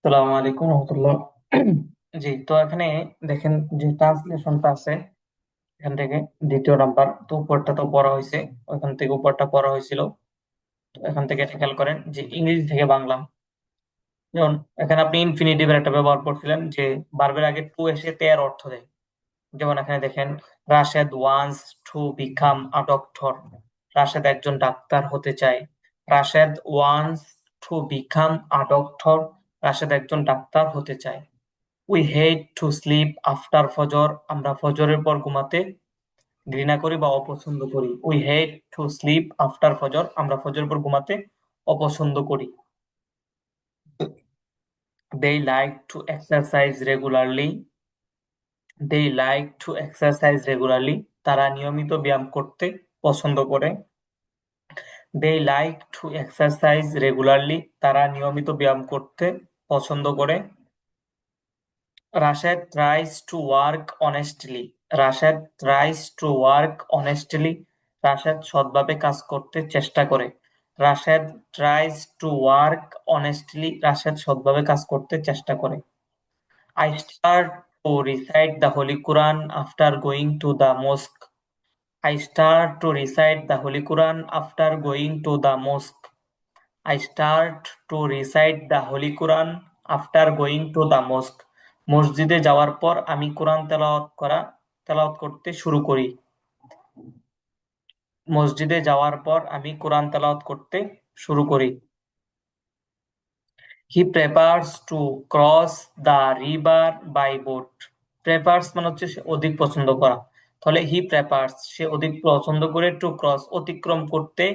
সালামু আলাইকুম রহমতুল্লাহ। জি, তো এখানে দেখেন যে ট্রান্সলেশনটা আছে এখান থেকে দ্বিতীয় নাম্বার, তো উপরটা তো পড়া হয়েছে, ওখান থেকে উপরটা পড়া হয়েছিল। তো এখান থেকে খেয়াল করেন যে ইংরেজি থেকে বাংলা, যেমন এখানে আপনি ইনফিনিটিভের একটা ব্যবহার করছিলেন যে ভার্বের আগে টু এসে এর অর্থ দেয়। যেমন এখানে দেখেন, Rashed wants to become a doctor. Rashed একজন ডাক্তার হতে চায়। Rashed wants to become a doctor. Rashed একজন ডাক্তার হতে চায়। We hate to sleep after Fajr. আমরা ফজরের পর ঘুমাতে ঘৃণা করি বা অপছন্দ করি। We hate to sleep after Fajr. আমরা ফজরের পর ঘুমাতে অপছন্দ করি। They like to exercise regularly. They like to exercise regularly. তারা নিয়মিত ব্যায়াম করতে পছন্দ করে। They like to exercise regularly. তারা নিয়মিত ব্যায়াম করতে পছন্দ করে। Rashed tries to work honestly. Rashed tries to work honestly. Rashed সৎভাবে কাজ করতে চেষ্টা করে। Rashed tries to work honestly. Rashed সৎভাবে কাজ করতে চেষ্টা করে। I start to recite the Holi Quran after going to the mosque. I start to recite the Holy Quran after going to the mosque. I start to recite the Holy Quran after going to the mosque. মসজিদে যাওয়ার পর আমি কোরআন তেলাওয়াত করতে শুরু করি। মসজিদে যাওয়ার পর আমি কোরআন তেলাওয়াত করতে শুরু করি। He prefers to cross the river by boat. Prefers মানে হচ্ছে সে অধিক পছন্দ করা, তাহলে হি প্রেফারস সে অধিক পছন্দ করে টু ক্রস অতিক্রম করতে,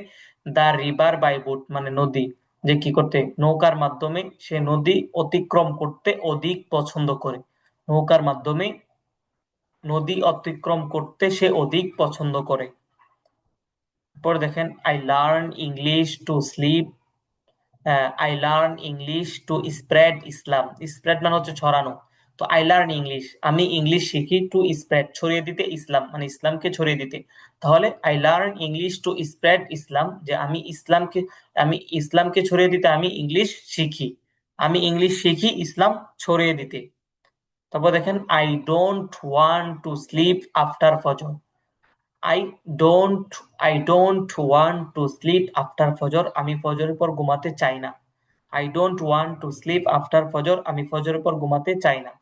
দ্য রিভার বাই বোট মানে নদী, যে কি করতে নৌকার মাধ্যমে সে নদী অতিক্রম করতে অধিক পছন্দ করে। নৌকার মাধ্যমে নদী অতিক্রম করতে সে অধিক পছন্দ করে। পরে দেখেন, I learn English to sleep. I learn English to spread Islam. Spread মানে হচ্ছে ছড়ানো। তো আই লার্ন ইংলিশ আমি ইংলিশ শিখি, টু স্প্রেড ছড়িয়ে দিতে, ইসলাম মানে ইসলামকে ছড়িয়ে দিতে। তাহলে I learn English to spread Islam, যে আমি ইসলামকে ছড়িয়ে দিতে আমি ইংলিশ শিখি। আমি ইংলিশ শিখি ইসলাম ছড়িয়ে দিতে। তারপর দেখেন, I don't want to sleep after Fajr. I don't I don't want to sleep after Fajr. আমি ফজরের পর ঘুমাতে চাই না। I don't want to sleep after Fajr. আমি ফজরের পর ঘুমাতে চাই না।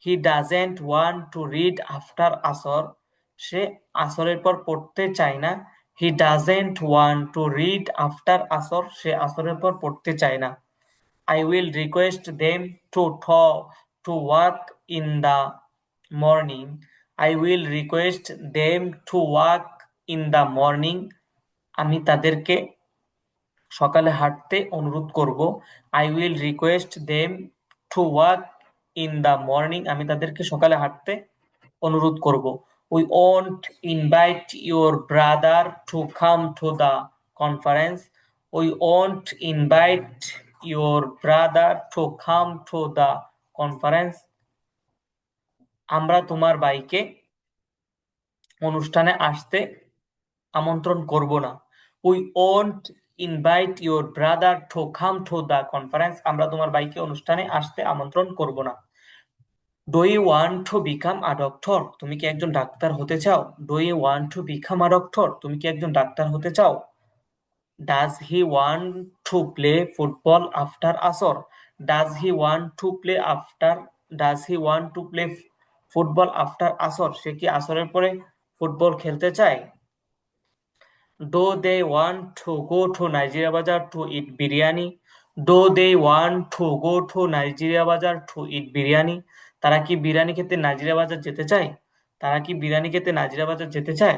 He doesn't want to read after Asr. সে আসরের পর পড়তে চায় না। He doesn't want to read after Asr. সে আসরের পর পড়তে চায় না। I will request them to walk in the morning. I will request them to walk in the morning. আমি তাদেরকে সকালে হাঁটতে অনুরোধ করব। I will request them to walk in the morning. আমি তাদেরকে সকালে হাঁটতে অনুরোধ করব। We won't invite your brother to come to the conference. We won't invite your brother to come to the conference. আমরা তোমার ভাইকে অনুষ্ঠানে আসতে আমন্ত্রণ করব না। We won't invite your brother to come to the conference. আমরা তোমার ভাইকে অনুষ্ঠানে আসতে আমন্ত্রণ করব না। Do you want to become a doctor? তুমি কি একজন ডাক্তার হতে চাও? Do you want to become a doctor? তুমি কি একজন ডাক্তার হতে চাও? Does he want to play football after Asr? Does he want to play after Does he want to play football after Asr? সে কি আসরের পরে ফুটবল খেলতে চায়? Do they want to go to Nigeria Bazar to eat biryani? Do they want to go to Nigeria Bazar to eat biryani? তারা কি বিরিয়ানি খেতে Nigeria বাজার যেতে চায়? তারা কি বিরিয়ানি খেতে নাইজেরিয়া বাজার যেতে চায়?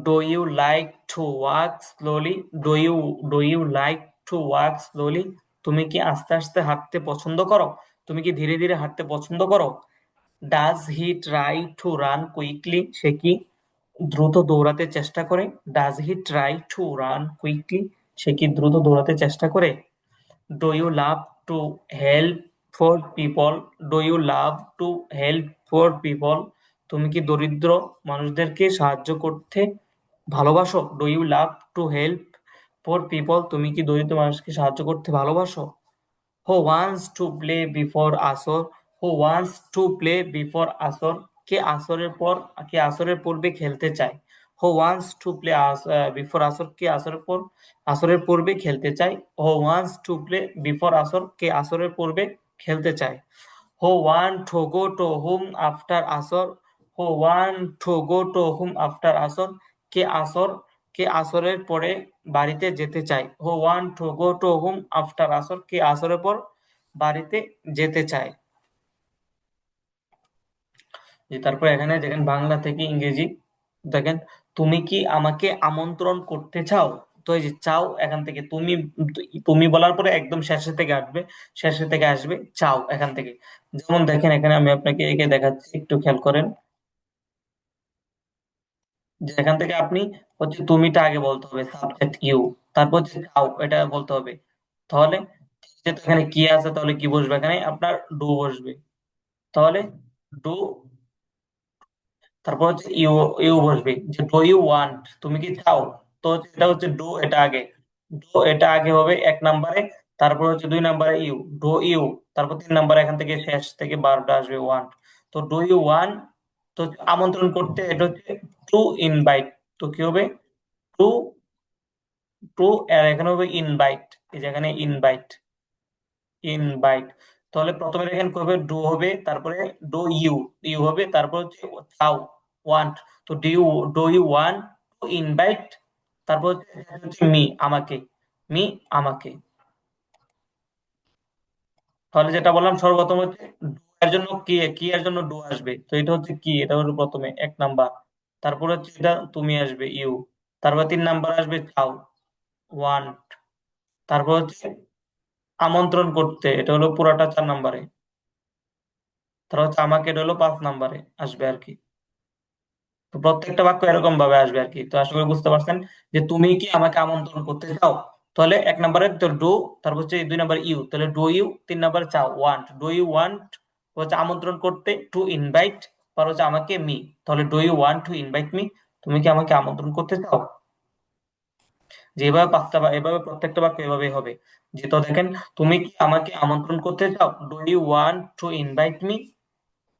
Do you like to walk slowly? Do you like to walk slowly? তুমি কি আস্তে আস্তে হাঁটতে পছন্দ করো? তুমি কি ধীরে ধীরে হাঁটতে পছন্দ করো? Does he try to run quickly? সে কি দ্রুত দৌড়াতে চেষ্টা করে? Does he try to run quickly? সে কি দ্রুত দৌড়াতে চেষ্টা করে? Do you love to help poor people? Do you love to help poor people? তুমি কি দরিদ্র মানুষদেরকে সাহায্য করতে ভালোবাসো? Do you love to help poor people? তুমি কি দরিদ্র মানুষকে সাহায্য করতে ভালোবাসো? Who wants to play before Asr, who wants to play before Asr, কে আসরের পূর্বে খেলতে চায়। Who wants to play before Asr, কে আসরের পূর্বে খেলতে চায়। Who wants to play before Asr, কে আসরের পূর্বে খেলতে চায়। Who want to go to home after Asr, who want to go to home after Asr, কে আসর কে আসরের পরে বাড়িতে যেতে চায়। Who want to go to home after Asr, কে আসরের পর বাড়িতে যেতে চায়। যে তারপর এখানে দেখেন বাংলা থেকে ইংরেজি দেখেন, তুমি কি আমাকে আমন্ত্রণ করতে চাও? তো এই যে চাও, এখান থেকে তুমি, তুমি বলার পরে একদম শেষে থেকে আসবে চাও এখান থেকে। যেমন দেখেন এখানে আমি আপনাকে একে দেখাচ্ছি, একটু খেয়াল করেন। যে এখান থেকে আপনি হচ্ছে তুমিটা আগে বলতে হবে, সাবজেক্ট ইউ, তারপর হচ্ছে চাও এটা বলতে হবে। তাহলে যেহেতু এখানে কি আছে, তাহলে কি বসবে এখানে? আপনার ডু বসবে। তাহলে ডু, তারপর হচ্ছে ইউ, ইউ বসবে, যে ডু ইউ ওয়ান্ট, তুমি কি চাও? তো হচ্ছে এটা হচ্ছে ডু, এটা আগে, ডু এটা আগে হবে এক নাম্বারে। তারপর হচ্ছে দুই নাম্বারে ইউ, ডু ইউ, তারপর তিন নাম্বারে এখান থেকে শেষ থেকে বারোটা আসবে ওয়ান্ট। তো ডু ইউ ওয়ান্ট, তো আমন্ত্রণ করতে এটা হচ্ছে টু ইনভাইট। তো কি হবে? টু, টু, আর এখানে হবে ইনভাইট, এই যে এখানে ইনভাইট, ইনভাইট। তাহলে প্রথমে দেখেন কি হবে? ডু হবে, তারপরে ডু ইউ, ইউ হবে, তারপর হচ্ছে চাও, ওয়ান্ট। তো do you want to invite, তারপর হচ্ছে মি, আমাকে, মি, আমাকে। তাহলে যেটা বললাম সর্বপ্রথম হচ্ছে ডু এর জন্য কি, কি এর জন্য ডু আসবে, তো এটা হচ্ছে কি, এটা হলো প্রথমে এক নাম্বার। তারপর হচ্ছে এটা তুমি আসবে ইউ, তারপর তিন নাম্বার আসবে চাও, ওয়ান্ট। তারপর হচ্ছে আমন্ত্রণ করতে, এটা হলো পুরাটা চার নাম্বারে। তারপর হচ্ছে আমাকে, এটা হলো পাঁচ নাম্বারে আসবে আর কি। তো প্রত্যেকটা বাক্য এরকম ভাবে আসবে আর কি। তো আশা করি বুঝতে পারছেন যে তুমি কি আমাকে আমন্ত্রণ করতে চাও। তাহলে এক নম্বরে তো ডু, তারপর হচ্ছে দুই নম্বরে ইউ, তাহলে ডু ইউ, তিন নম্বরে চাও, ওয়ান্ট, ডু ইউ ওয়ান্ট হচ্ছে আমন্ত্রণ করতে, টু ইনভাইট, পর হচ্ছে আমাকে, মি। তাহলে do you want to invite me, তুমি কি আমাকে আমন্ত্রণ করতে চাও। যে এভাবে এভাবে প্রত্যেকটা বাক্য এভাবেই হবে। যে তো দেখেন, তুমি কি আমাকে আমন্ত্রণ করতে চাও, do you want to invite me.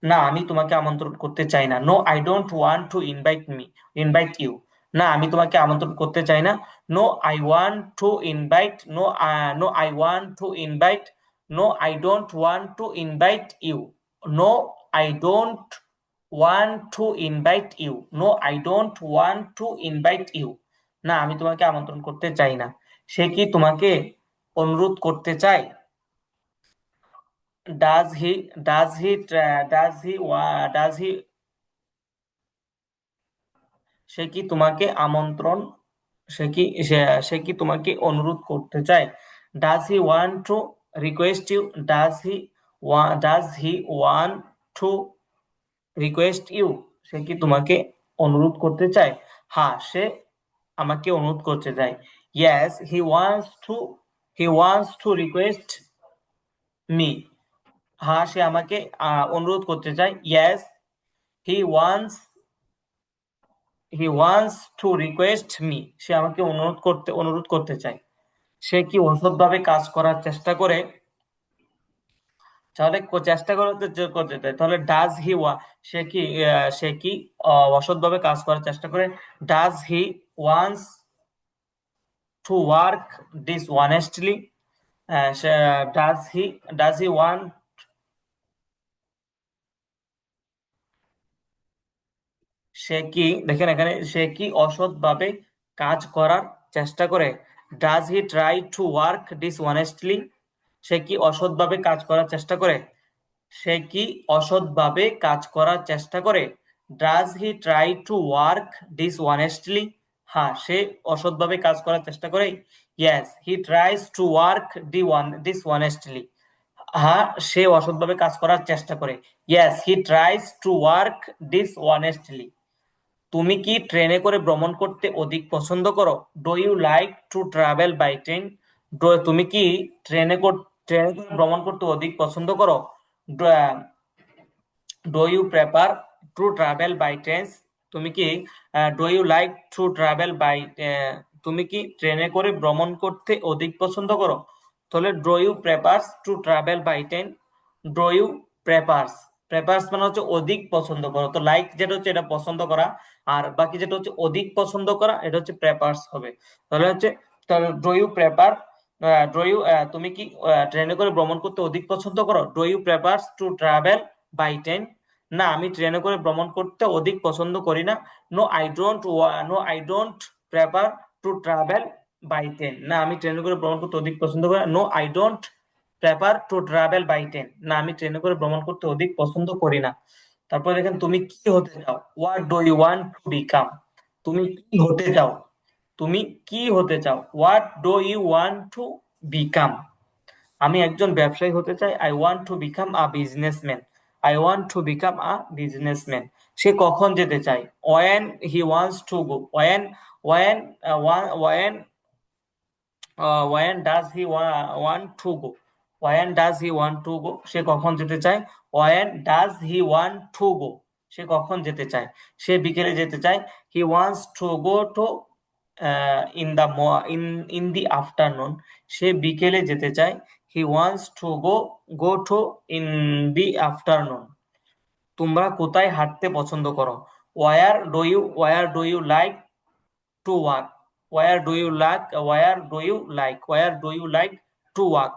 না, আমি তোমাকে আমন্ত্রণ করতে চাই না। No I don't want to invite you. না, আমি তোমাকে আমন্ত্রণ করতে চাই না। No I want to invite, no I want to invite, no I don't want to invite you, no I don't want to invite you, no I don't want to invite you. না, আমি তোমাকে আমন্ত্রণ করতে চাই না। সে কি তোমাকে অনুরোধ করতে চায়? Does he does he সে কি তোমাকে আমন্ত্রণ, সে কি সে সে কি তোমাকে অনুরোধ করতে চায়? Does he want to request you? Does he want to request you? সে কি তোমাকে অনুরোধ করতে চায়? হ্যাঁ, সে আমাকে অনুরোধ করতে চায়। Yes, he wants to request me. হ্যাঁ, সে আমাকে অনুরোধ করতে চায়। Yes, he wants he wants to request me, সে আমাকে অনুরোধ করতে চায়। সে কি অসৎভাবে কাজ করার চেষ্টা করে? তাহলে চেষ্টা করতে করতে চায়, তাহলে ডাজ হি সে কি অসৎভাবে কাজ করার চেষ্টা করে? Does he wants to work dishonestly? Does he does he want, সে কি, দেখেন এখানে, সে কি অসৎভাবে কাজ করার চেষ্টা করে? Does he try to work dishonestly? সে কি অসৎভাবে কাজ করার চেষ্টা করে? সে কি অসৎভাবে কাজ করার চেষ্টা করে? Does he try to work dishonestly? হ্যাঁ, সে অসৎভাবে কাজ করার চেষ্টা করে। Yes, he tries to work dishonestly. হ্যাঁ, সে অসৎভাবে কাজ করার চেষ্টা করে। Yes, he tries to work dishonestly. তুমি কি ট্রেনে করে ভ্রমণ করতে অধিক পছন্দ করো? Do you like to travel by train? তুমি কি ট্রেনে করে ভ্রমণ করতে অধিক পছন্দ করো? Do you prefer to travel by train? তুমি কি do you like to travel by, তুমি কি ট্রেনে করে ভ্রমণ করতে অধিক পছন্দ করো? তাহলে do you prefers to travel by train, do you prefers, prefers মানে হচ্ছে অধিক পছন্দ করো, তো লাইক যেটা হচ্ছে এটা পছন্দ করা, আর বাকি যেটা হচ্ছে অধিক পছন্দ করা এটা হচ্ছে প্রেফার্স হবে। তাহলে হচ্ছে do you prefer, do you, তুমি কি ট্রেনে করে ভ্রমণ করতে অধিক পছন্দ করো? Do you prefers to travel by train, না আমি ট্রেনে করে ভ্রমণ করতে অধিক পছন্দ করি না। No I don't, no I don't prefer to travel by train, না আমি ট্রেনে করে ভ্রমণ করতে অধিক পছন্দ করি না। No I don't prefer to travel by train, না আমি ট্রেনে করে ভ্রমণ করতে অধিক পছন্দ করি না। তারপর দেখেন তুমি কি হতে চাও, what do you want to become, তুমি কি হতে চাও, তুমি কি হতে চাও, what do you want to become, আমি একজন ব্যবসায়ী হতে চাই, I want to become a businessman, I want to become a businessman. সে কখন যেতে চায়, when he wants to go, when when when does he want to go, when does he want to go, সে কখন যেতে চায়, when does he want to go, সে কখন যেতে চায়, সে বিকেলে যেতে চায়, he wants to go to in the in the afternoon, সে বিকেলে যেতে চায়, he wants to go to in the afternoon। তোমরা কোথায় হাঁটতে পছন্দ করো, where do you like to walk, where do you like to walk,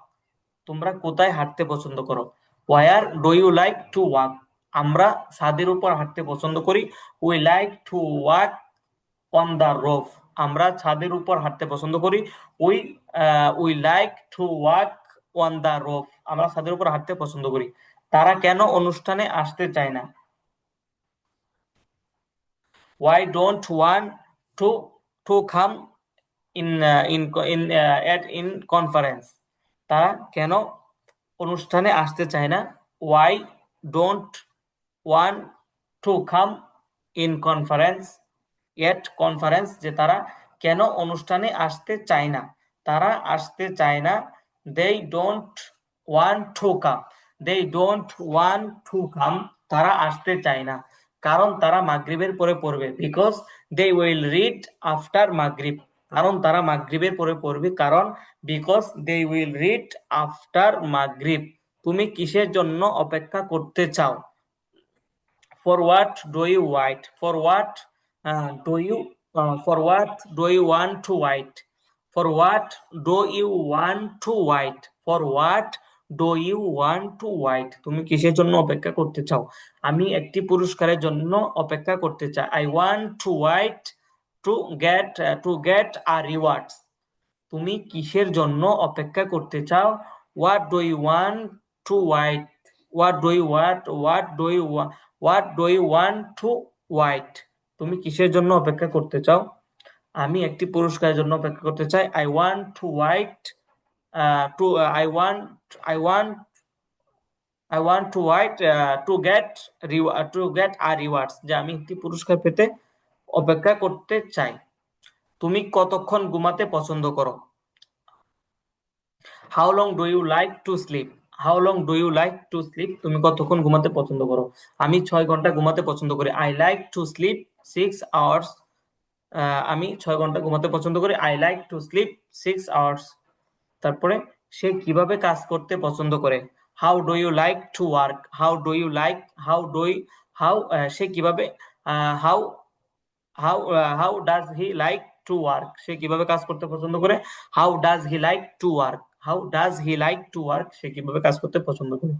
তোমরা কোথায় হাঁটতে পছন্দ করো, where do you like to walk, আমরা ছাদের উপর হাঁটতে পছন্দ করি, we like to walk on the roof, আমরা ছাদের উপর হাঁটতে পছন্দ করি, we like to walk on the roof, আমরা ছাদের উপর হাঁটতে পছন্দ করি। তারা কেন অনুষ্ঠানে আসতে চায় না, why don't want to come in conference, তারা কেন অনুষ্ঠানে আসতে চায় না, why don't want to come in conference at conference, যে তারা কেন অনুষ্ঠানে আসতে চায় না, তারা আসতে চায় না, they don't want to come, they don't want to come, তারা আসতে চায় না, কারণ তারা মাগরিবের পরে পড়বে, because they will read after maghrib, কারণ তারা মাগরিবের পরে পড়বে, কারণ because they will read after maghrib। তুমি কিসের জন্য অপেক্ষা করতে চাও, for what do you wait, for what for what do you want to wait, for what do you want to wait, for what do you want to wait, তুমি কিসের জন্য অপেক্ষা করতে চাও, আমি একটি পুরস্কারের জন্য অপেক্ষা করতে চাই, I want to wait to get a reward, তুমি কিসের জন্য অপেক্ষা করতে চাও, what do you want to wait, what do you want to wait, তুমি কিসের জন্য অপেক্ষা করতে চাও, আমি একটি পুরস্কারের জন্য অপেক্ষা করতে চাই, I want to wait to I want to wait to get a rewards, যে আমি একটি পুরস্কার পেতে অপেক্ষা করতে চাই। তুমি কতক্ষণ ঘুমাতে পছন্দ করো, how long do you like to sleep, how long do you like to sleep, তুমি কতক্ষণ ঘুমাতে পছন্দ করো, আমি 6 ঘন্টা ঘুমাতে পছন্দ করি, I like to sleep 6 hours, আমি 6 ঘন্টা ঘুমাতে পছন্দ করি, I like to sleep 6 hours। তারপরে সে কিভাবে কাজ করতে পছন্দ করে, how do you like to work, সে কিভাবে, how how does he like to work, সে কিভাবে কাজ করতে পছন্দ করে, how does he like to work, সে কিভাবে কাজ করতে পছন্দ করে,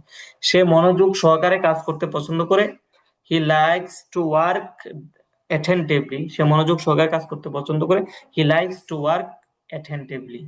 সে মনোযোগ সহকারে কাজ করতে পছন্দ করে, he likes to work attentively, সে মনোযোগ সহকারে কাজ করতে পছন্দ করে, he likes to work attentively.